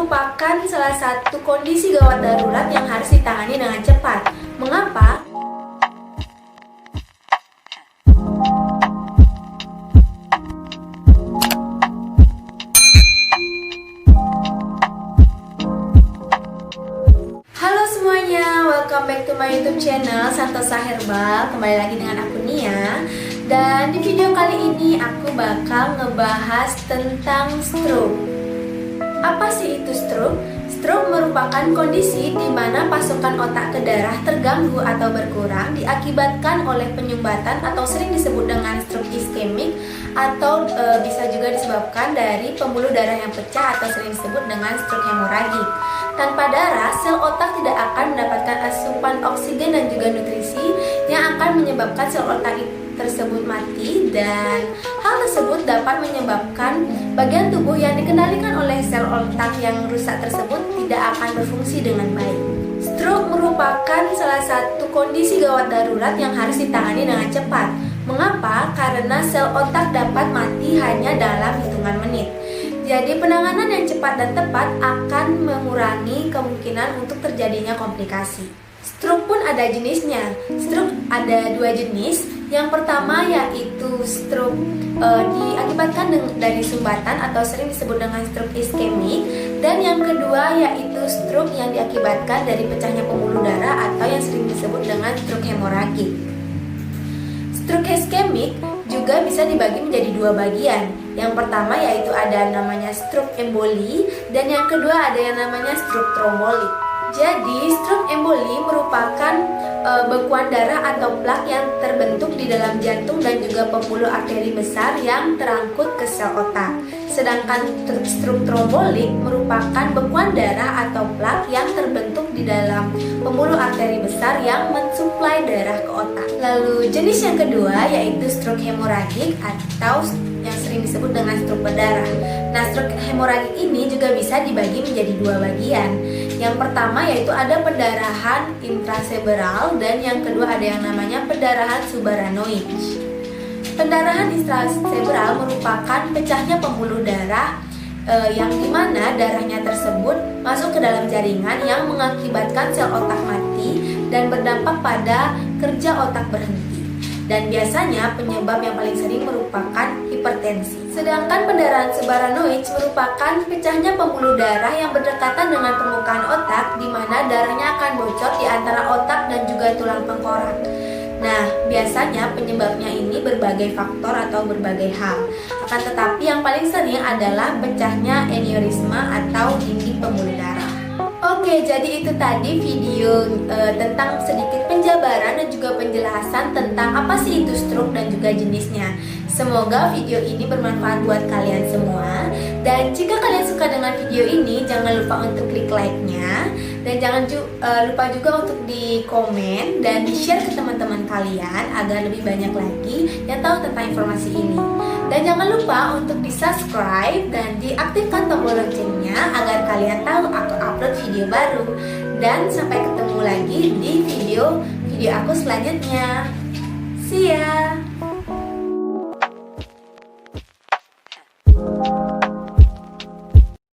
merupakan salah satu kondisi gawat darurat yang harus ditangani dengan cepat. Mengapa? Halo semuanya, welcome back to my YouTube channel Santosa Herbal. Kembali lagi dengan aku Nia. Dan di video kali ini aku bakal ngebahas tentang stroke. Apa sih itu stroke? Stroke merupakan kondisi di mana pasokan otak ke darah terganggu atau berkurang diakibatkan oleh penyumbatan atau sering disebut dengan stroke iskemik, atau bisa juga disebabkan dari pembuluh darah yang pecah atau sering disebut dengan stroke hemoragik. Tanpa darah, sel otak tidak akan mendapatkan asupan oksigen dan juga nutrisi yang akan menyebabkan sel otak tersebut mati, dan hal tersebut dapat menyebabkan bagian tubuh yang dikendalikan oleh sel otak yang rusak tersebut tidak akan berfungsi dengan baik. Stroke merupakan salah satu kondisi gawat darurat yang harus ditangani dengan cepat. Mengapa? Karena sel otak dapat mati hanya dalam hitungan menit. Jadi penanganan yang cepat dan tepat akan mengurangi kemungkinan untuk terjadinya komplikasi. Stroke pun ada jenisnya. Stroke ada dua jenis. Yang pertama yaitu stroke diakibatkan dari sumbatan atau sering disebut dengan stroke iskemik, dan yang kedua yaitu stroke yang diakibatkan dari pecahnya pembuluh darah atau yang sering disebut dengan stroke hemoragik. Stroke iskemik juga bisa dibagi menjadi dua bagian. Yang pertama yaitu ada namanya stroke emboli, dan yang kedua ada yang namanya stroke trombolik. Jadi stroke emboli merupakan bekuan darah atau plak yang terbentuk di dalam jantung dan juga pembuluh arteri besar yang terangkut ke sel otak. Sedangkan stroke trombolik merupakan bekuan darah atau plak yang terbentuk di dalam pembuluh arteri besar yang mensuplai darah ke otak. Lalu jenis yang kedua yaitu stroke hemoragik atau yang sering disebut dengan stroke berdarah. Nah, stroke hemoragik ini juga bisa dibagi menjadi dua bagian. Yang pertama yaitu ada pendarahan intraserebral, dan yang kedua ada yang namanya pendarahan subaranoid. Pendarahan intraserebral merupakan pecahnya pembuluh darah yang dimana darahnya tersebut masuk ke dalam jaringan yang mengakibatkan sel otak mati dan berdampak pada kerja otak berhenti. Dan biasanya penyebab yang paling sering merupakan hipertensi. Sedangkan pendarahan subaranoid merupakan pecahnya pembuluh darah yang berdekatan dengan permukaan otak, di mana darahnya akan bocor di antara otak dan juga tulang tengkorak. Nah, biasanya penyebabnya ini berbagai faktor atau berbagai hal. Akan tetapi yang paling sering adalah pecahnya aneurisma atau dinding pembuluh darah. Oke, jadi itu tadi video tentang sedikit penjabaran dan juga penjelasan tentang apa sih itu stroke dan juga jenisnya. Semoga video ini bermanfaat buat kalian semua. Dan jika kalian suka dengan video ini, jangan lupa untuk klik like-nya. Dan jangan lupa juga untuk di komen dan di-share ke teman-teman kalian agar lebih banyak lagi yang tahu tentang informasi ini. Dan jangan lupa untuk di-subscribe dan diaktifkan tombol loncengnya agar kalian tahu aku upload video baru. Dan sampai ketemu lagi di video aku selanjutnya. See ya!